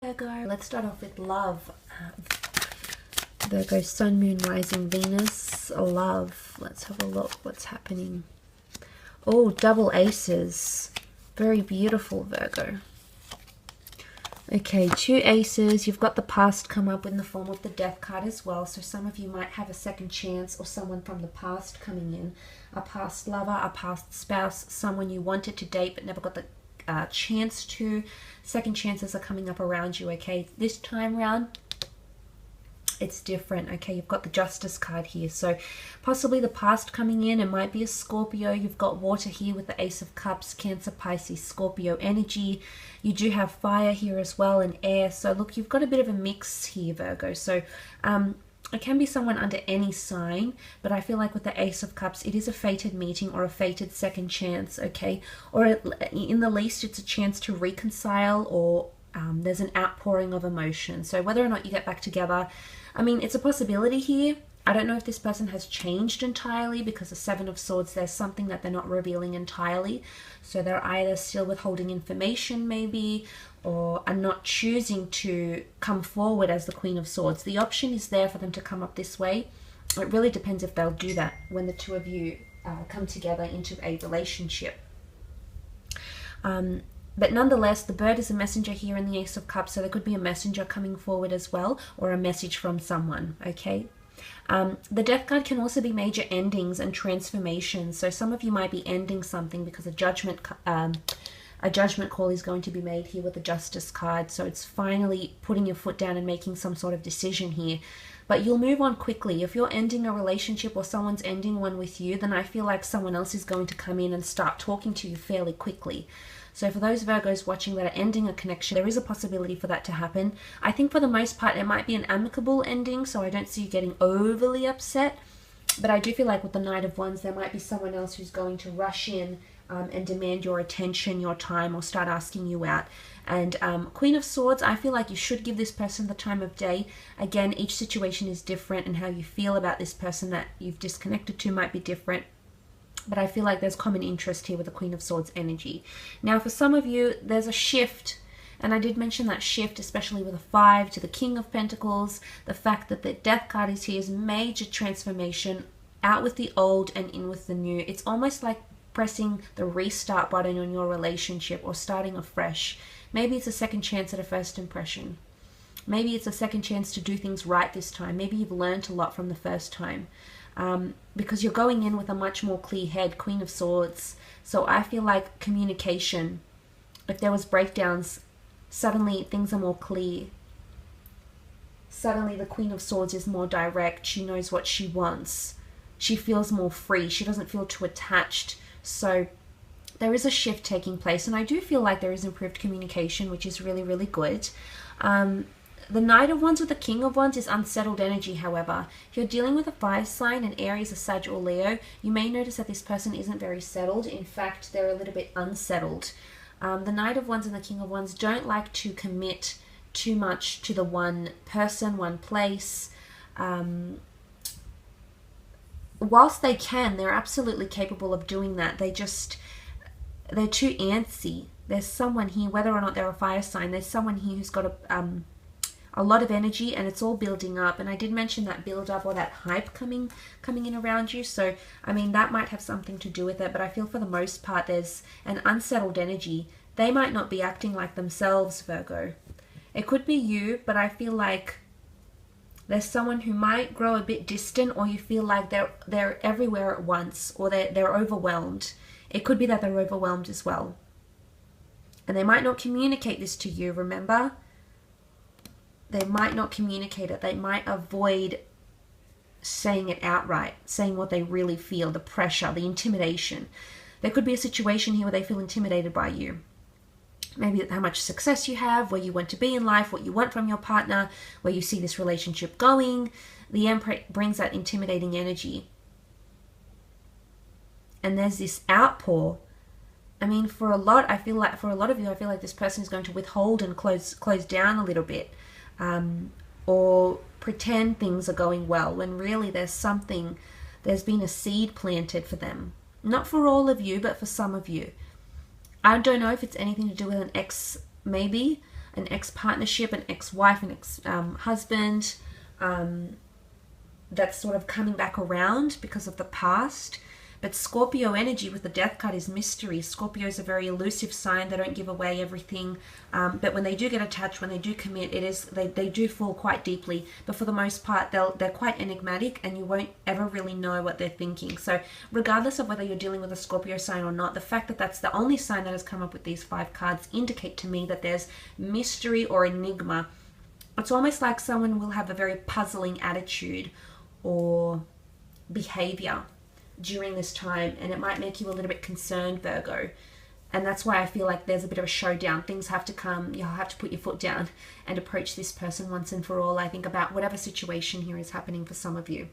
Virgo, let's start off with love. Virgo, Sun, Moon, Rising, Venus, love. Let's have a look what's happening. Oh, double aces. Very beautiful, Virgo. Okay, 2 aces. You've got the past come up in the form of the Death card as well. So some of you might have a second chance or someone from the past coming in. A past lover, a past spouse, someone you wanted to date but never got the chance to. Second chances are coming up around you, okay? This time round, it's different, okay? You've got the Justice card here. So possibly the past coming in. It might be a Scorpio. You've got water here with the Ace of Cups, Cancer, Pisces, Scorpio energy. You do have fire here as well and air. So look, you've got a bit of a mix here, Virgo. So it can be someone under any sign, but I feel like with the Ace of Cups, it is a fated meeting or a fated second chance, okay? Or in the least, it's a chance to reconcile, or there's an outpouring of emotion. So whether or not you get back together, I mean, it's a possibility here. I don't know if this person has changed entirely, because the Seven of Swords, there's something that they're not revealing entirely. So they're either still withholding information maybe, or are not choosing to come forward as the Queen of Swords. The option is there for them to come up this way. It really depends if they'll do that when the two of you come together into a relationship. But nonetheless, the bird is a messenger here in the Ace of Cups, so there could be a messenger coming forward as well, or a message from someone, okay? The Death card can also be major endings and transformations. So some of you might be ending something because a judgment call is going to be made here with the Justice card. So it's finally putting your foot down and making some sort of decision here. But you'll move on quickly. If you're ending a relationship or someone's ending one with you, then I feel like someone else is going to come in and start talking to you fairly quickly. So for those Virgos watching that are ending a connection, there is a possibility for that to happen. I think for the most part, it might be an amicable ending, so I don't see you getting overly upset. But I do feel like with the Knight of Wands, there might be someone else who's going to rush in and demand your attention, your time, or start asking you out. And Queen of Swords, I feel like you should give this person the time of day. Again, each situation is different, and how you feel about this person that you've disconnected to might be different. But I feel like there's common interest here with the Queen of Swords energy. Now, for some of you, there's a shift. And I did mention that shift, especially with a 5 to the King of Pentacles. The fact that the Death card is here is major transformation. Out with the old and in with the new. It's almost like pressing the restart button on your relationship, or starting afresh. Maybe it's a second chance at a first impression. Maybe it's a second chance to do things right this time. Maybe you've learned a lot from the first time. Because you're going in with a much more clear head, Queen of Swords. So I feel like communication, if there was breakdowns, suddenly things are more clear. Suddenly the Queen of Swords is more direct. She knows what she wants. She feels more free. She doesn't feel too attached. So there is a shift taking place, and I do feel like there is improved communication, which is really, really good. The Knight of Wands with the King of Wands is unsettled energy, however. If you're dealing with a fire sign, an Aries, a Sag, or Leo, you may notice that this person isn't very settled. In fact, they're a little bit unsettled. The Knight of Wands and the King of Wands don't like to commit too much to the one person, one place. Whilst they can, they're absolutely capable of doing that. They're too antsy. There's someone here, whether or not they're a fire sign, there's someone here who's got a lot of energy, and it's all building up. And I did mention that build up, or that hype coming in around you. So I mean, that might have something to do with it, but I feel for the most part there's an unsettled energy. They might not be acting like themselves, Virgo. It could be you, but I feel like there's someone who might grow a bit distant, or you feel like they're everywhere at once, or they're overwhelmed. It could be that they're overwhelmed as well. And they might not communicate this to you, remember? They might not communicate it. They might avoid saying it outright, saying what they really feel, the pressure, the intimidation. There could be a situation here where they feel intimidated by you. Maybe how much success you have, where you want to be in life, what you want from your partner, where you see this relationship going. The Emperor brings that intimidating energy. And there's this outpour. I mean, for a lot of you, I feel like this person is going to withhold and close down a little bit. Or pretend things are going well, when really there's been a seed planted for them. Not for all of you, but for some of you. I don't know if it's anything to do with an ex, maybe. an ex-partnership, an ex-wife, an ex-husband that's sort of coming back around because of the past. But Scorpio energy with the Death card is mystery. Scorpio is a very elusive sign. They don't give away everything. But when they do get attached, when they do commit, they do fall quite deeply. But for the most part, they're quite enigmatic, and you won't ever really know what they're thinking. So regardless of whether you're dealing with a Scorpio sign or not, the fact that that's the only sign that has come up with these 5 cards indicate to me that there's mystery or enigma. It's almost like someone will have a very puzzling attitude or behavior during this time, and it might make you a little bit concerned, Virgo. And that's why I feel like there's a bit of a showdown. Things have to come. You'll have to put your foot down and approach this person once and for all, I think, about whatever situation here is happening for some of you.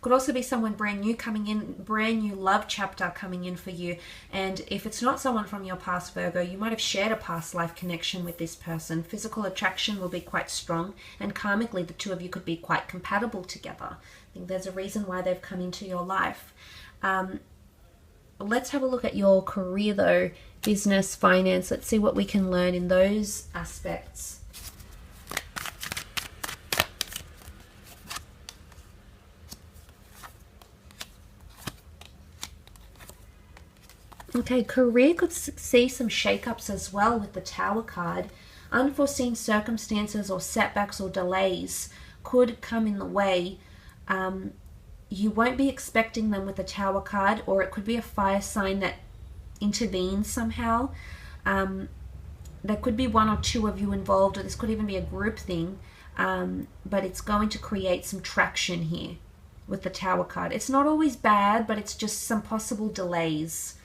Could also be someone brand new coming in, brand new love chapter coming in for you. And if it's not someone from your past, Virgo, you might have shared a past life connection with this person. Physical attraction will be quite strong, and karmically the two of you could be quite compatible together. I think there's a reason why they've come into your life. Let's have a look at your career though, business, finance. Let's see what we can learn in those aspects. Okay, career could see some shakeups as well with the Tower card. Unforeseen circumstances or setbacks or delays could come in the way. You won't be expecting them with the Tower card, or it could be a fire sign that intervenes somehow. There could be 1 or 2 of you involved, or this could even be a group thing, but it's going to create some traction here with the Tower card. It's not always bad, but it's just some possible delays.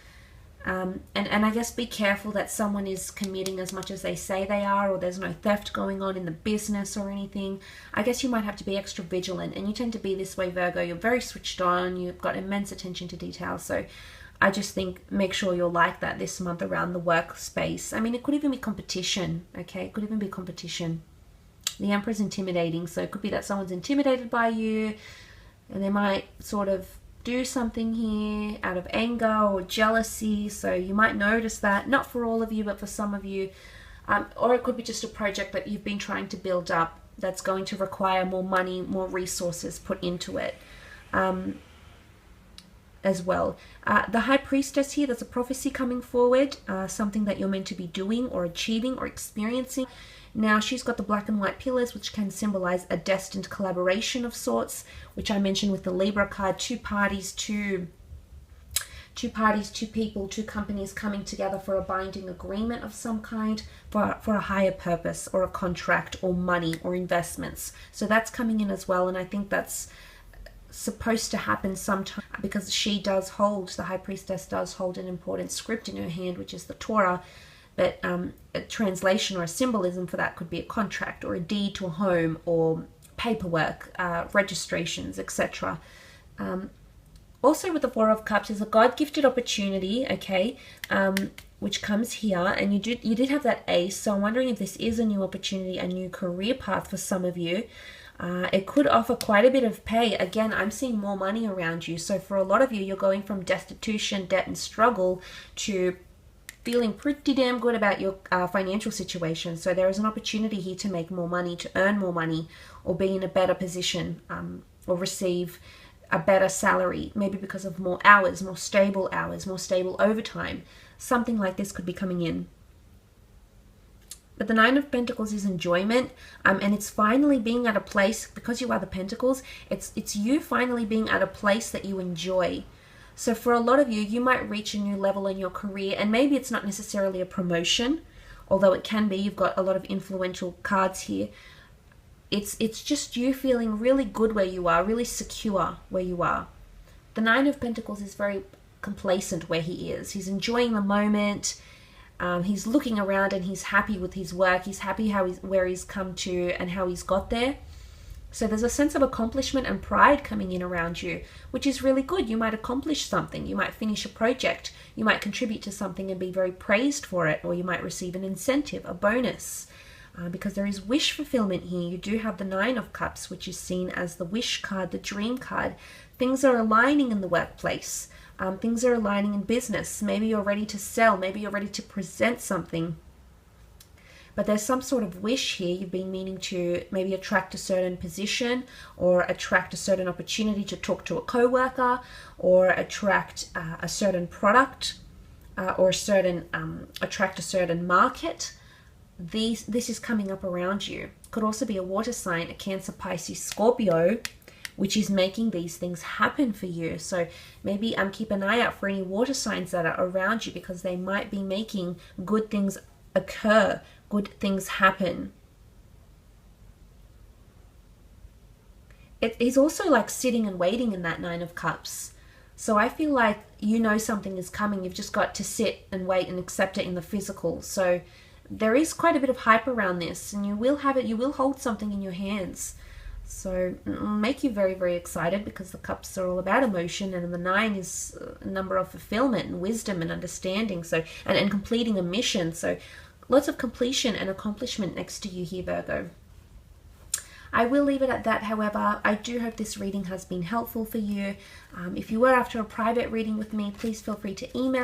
And I guess be careful that someone is committing as much as they say they are, or there's no theft going on in the business or anything. I guess you might have to be extra vigilant, and you tend to be this way, Virgo. You're very switched on, you've got immense attention to detail, so I just think make sure you're like that this month around the workspace. I mean, it could even be competition, okay? It could even be competition. The Emperor's intimidating, so it could be that someone's intimidated by you, and they might sort of do something here out of anger or jealousy, so you might notice that, not for all of you, but for some of you. Or it could be just a project that you've been trying to build up that's going to require more money, more resources put into it as well. The High Priestess here, there's a prophecy coming forward, something that you're meant to be doing or achieving or experiencing. Now, she's got the black and white pillars, which can symbolize a destined collaboration of sorts, which I mentioned with the Libra card. 2 parties, two people, 2 companies coming together for a binding agreement of some kind for a higher purpose, or a contract, or money, or investments. So that's coming in as well, and I think that's supposed to happen sometime, because she does hold, the High Priestess does hold an important script in her hand, which is the Torah. But a translation or a symbolism for that could be a contract, or a deed to a home, or paperwork, registrations, etc. Also with the 4 of Cups is a God-gifted opportunity, okay, which comes here, and you did have that Ace, so I'm wondering if this is a new opportunity, a new career path for some of you. It could offer quite a bit of pay. Again, I'm seeing more money around you, so for a lot of you, you're going from destitution, debt, and struggle to feeling pretty damn good about your financial situation. So there is an opportunity here to make more money, to earn more money, or be in a better position, or receive a better salary, maybe because of more hours, more stable overtime. Something like this could be coming in. But the 9 of Pentacles is enjoyment, and it's finally being at a place, because you are the Pentacles, it's you finally being at a place that you enjoy. So for a lot of you, you might reach a new level in your career, and maybe it's not necessarily a promotion, although it can be. You've got a lot of influential cards here. It's just you feeling really good where you are, really secure where you are. The 9 of Pentacles is very complacent where he is. He's enjoying the moment. He's looking around and he's happy with his work. He's happy where he's come to and how he's got there. So there's a sense of accomplishment and pride coming in around you, which is really good. You might accomplish something. You might finish a project. You might contribute to something and be very praised for it, or you might receive an incentive, a bonus, because there is wish fulfillment here. You do have the 9 of Cups, which is seen as the wish card, the dream card. Things are aligning in the workplace. Things are aligning in business. Maybe you're ready to sell. Maybe you're ready to present something But there's some sort of wish here. You've been meaning to maybe attract a certain position or attract a certain opportunity to talk to a coworker or attract a certain product or attract a certain market. This is coming up around you. Could also be a water sign, a Cancer, Pisces, Scorpio, which is making these things happen for you. So maybe keep an eye out for any water signs that are around you, because they might be making good things occur, good things happen. It is also like sitting and waiting in that Nine of Cups. So I feel like you know something is coming. You've just got to sit and wait and accept it in the physical. So there is quite a bit of hype around this, and you will have it. You will hold something in your hands. So it'll make you very, very excited, because the cups are all about emotion, and the 9 is a number of fulfillment and wisdom and understanding. So and completing a mission. So lots of completion and accomplishment next to you here, Virgo. I will leave it at that. However, I do hope this reading has been helpful for you. If you were after a private reading with me, please feel free to email me.